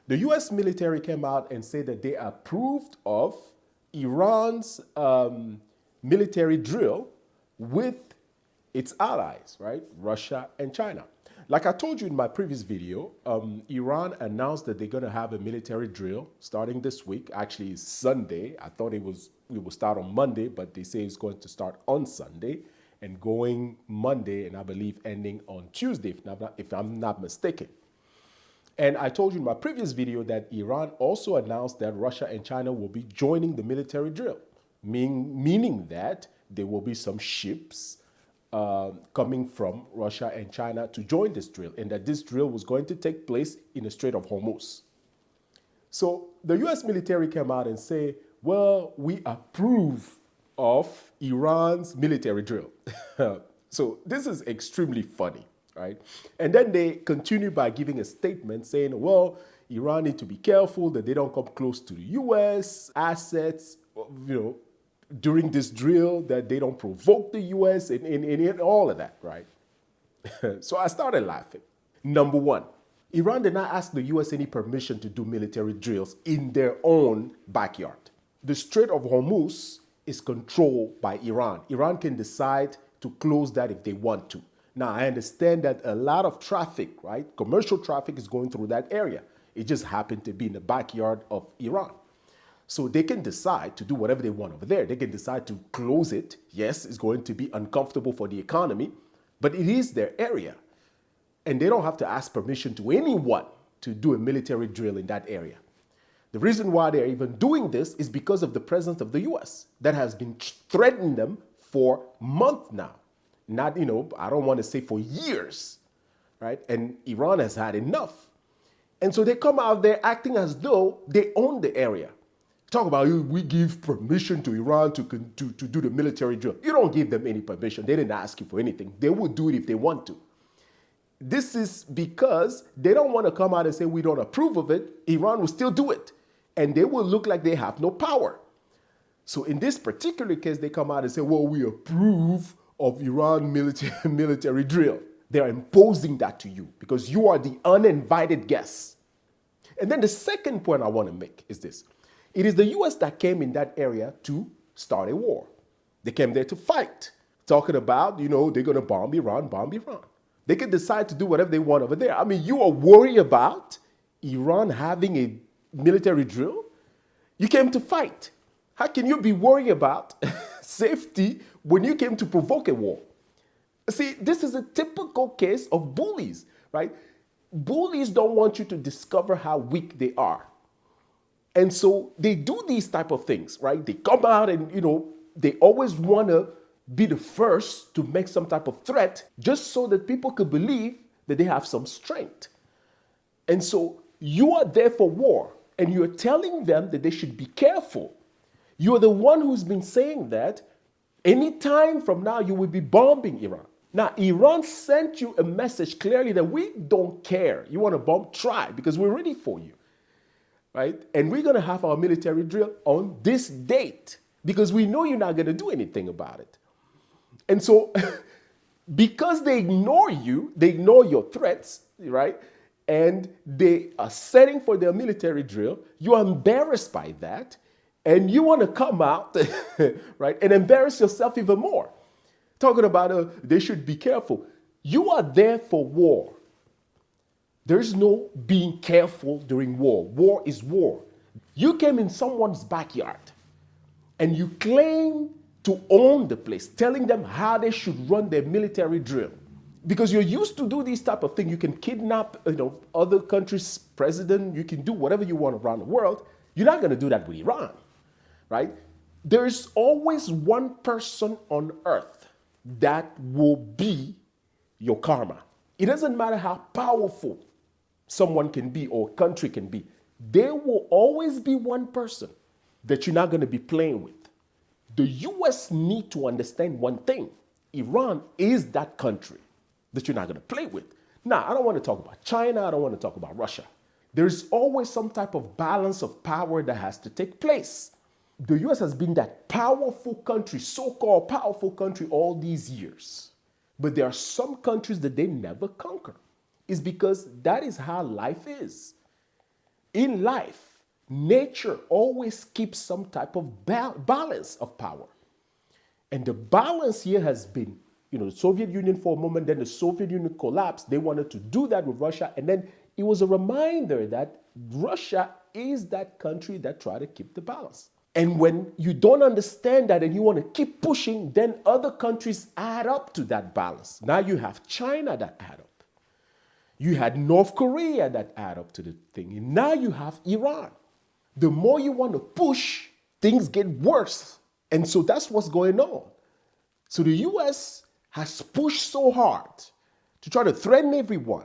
The US military came out and said that they approved of Iran's military drill with its allies, right? Russia and China. Like I told you in my previous video, Iran announced that they're going to have a military drill starting this week. Actually, it's Sunday. I thought it will start on Monday, but they say it's going to start on Sunday and going Monday, and I believe ending on Tuesday, if I'm not mistaken. And I told you in my previous video that Iran also announced that Russia and China will be joining the military drill, meaning that there will be some ships coming from Russia and China to join this drill, and that this drill was going to take place in the Strait of Hormuz. So the US military came out and said, well, we approve of Iran's military drill. So this is extremely funny, right? And then they continue by giving a statement saying, well, Iran need to be careful that they don't come close to the US assets, during this drill, that they don't provoke the US and all of that, right? So I started laughing. Number one, Iran did not ask the US any permission to do military drills in their own backyard. The Strait of Hormuz is controlled by Iran. Iran can decide to close that if they want to. Now, I understand that a lot of traffic, right, commercial traffic is going through that area. It just happened to be in the backyard of Iran. So they can decide to do whatever they want over there. They can decide to close it. Yes, it's going to be uncomfortable for the economy, but it is their area. And they don't have to ask permission to anyone to do a military drill in that area. The reason why they're even doing this is because of the presence of the US that has been threatening them for months now. Not, I don't want to say for years, right? And Iran has had enough. And so they come out there acting as though they own the area. Talk about, we give permission to Iran to do the military drill. You don't give them any permission. They didn't ask you for anything. They will do it if they want to. This is because they don't want to come out and say we don't approve of it. Iran will still do it. And they will look like they have no power. So in this particular case, they come out and say, well, we approve of Iran military drill. They're imposing that to you because you are the uninvited guests. And then the second point I want to make is this. It is the US that came in that area to start a war. They came there to fight, talking about, they're going to bomb Iran. They can decide to do whatever they want over there. I mean, you are worried about Iran having a military drill? You came to fight. How can you be worried about safety when you came to provoke a war? See, this is a typical case of bullies, right? Bullies don't want you to discover how weak they are. And so they do these type of things, right? They come out and, they always want to be the first to make some type of threat just so that people could believe that they have some strength. And so you are there for war and you're telling them that they should be careful. You're the one who's been saying that any time from now you will be bombing Iran. Now, Iran sent you a message clearly that we don't care. You want to bomb? Try, because we're ready for you. Right? And we're going to have our military drill on this date because we know you're not going to do anything about it. And so because they ignore you, they ignore your threats, right? And they are setting for their military drill. You're embarrassed by that. And you want to come out, right, and embarrass yourself even more. Talking about they should be careful. You are there for war. There's no being careful during war. War is war. You came in someone's backyard and you claim to own the place, telling them how they should run their military drill. Because you're used to do these type of things. You can kidnap, other countries' president. You can do whatever you want around the world. You're not going to do that with Iran, right? There's always one person on earth that will be your karma. It doesn't matter how powerful someone can be or country can be. There will always be one person that you're not going to be playing with. The US need to understand one thing. Iran is that country that you're not going to play with. Now, I don't want to talk about China. I don't want to talk about Russia. There's always some type of balance of power that has to take place. The US has been that powerful country, so-called powerful country all these years. But there are some countries that they never conquer. It's because that is how life is. in life, nature always keeps some type of balance of power. And the balance here has been, the Soviet Union for a moment, then the Soviet Union collapsed. They wanted to do that with Russia. And then it was a reminder that Russia is that country that tried to keep the balance. And when you don't understand that and you want to keep pushing, then other countries add up to that balance. Now you have China that add up. You had North Korea that add up to the thing. And now you have Iran. The more you want to push, things get worse. And so that's what's going on. So the US has pushed so hard to try to threaten everyone,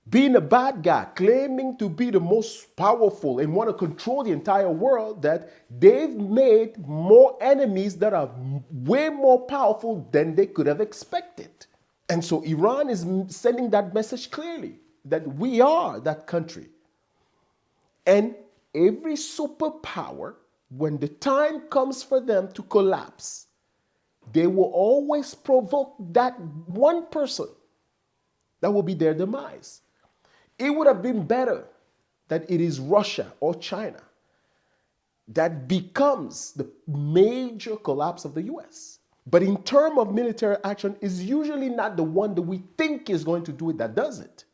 being a bad guy, claiming to be the most powerful and want to control the entire world, that they've made more enemies that are way more powerful than they could have expected. And so Iran is sending that message clearly that we are that country. And every superpower, when the time comes for them to collapse, they will always provoke that one person that will be their demise. It would have been better that it is Russia or China that becomes the major collapse of the US. But in terms of military action, is usually not the one that we think is going to do it that does it.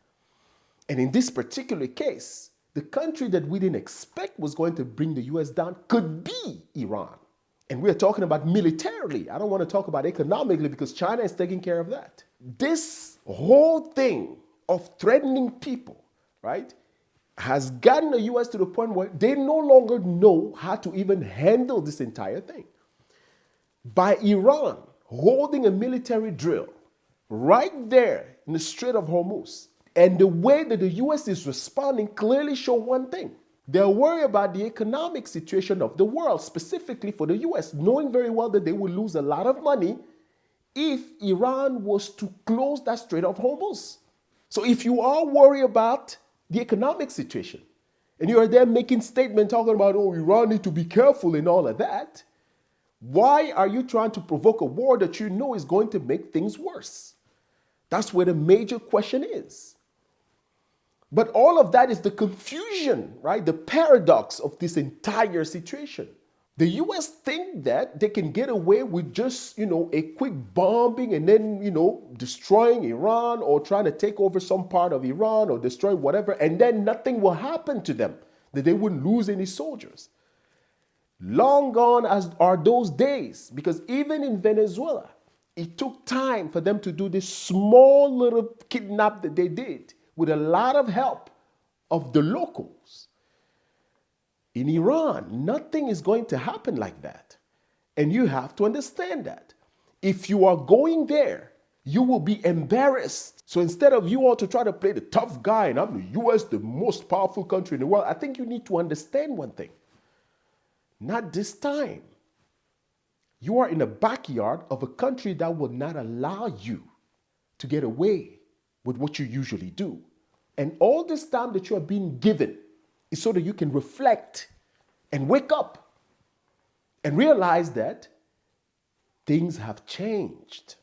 And in this particular case, the country that we didn't expect was going to bring the US down could be Iran. And we're talking about militarily. I don't want to talk about economically because China is taking care of that. This whole thing of threatening people, right, has gotten the US to the point where they no longer know how to even handle this entire thing. By Iran holding a military drill right there in the Strait of Hormuz, and the way that the US is responding clearly show one thing. They're worried about the economic situation of the world, specifically for the US, knowing very well that they will lose a lot of money if Iran was to close that Strait of Hormuz. So if you are worried about the economic situation, and you are there making statements talking about, oh, Iran need to be careful and all of that, why are you trying to provoke a war that you know is going to make things worse? That's where the major question is. But all of that is the confusion, right? The paradox of this entire situation. The US think that they can get away with just, a quick bombing and then, destroying Iran or trying to take over some part of Iran or destroy whatever, and then nothing will happen to them, that they wouldn't lose any soldiers. Long gone as are those days, because even in Venezuela, it took time for them to do this small little kidnap that they did with a lot of help of the locals. In Iran, nothing is going to happen like that. And you have to understand that. If you are going there, you will be embarrassed. So instead of you all to try to play the tough guy, and I'm the US, the most powerful country in the world, I think you need to understand one thing. Not this time. You are in the backyard of a country that will not allow you to get away with what you usually do. And all this time that you are being given is so that you can reflect and wake up and realize that things have changed.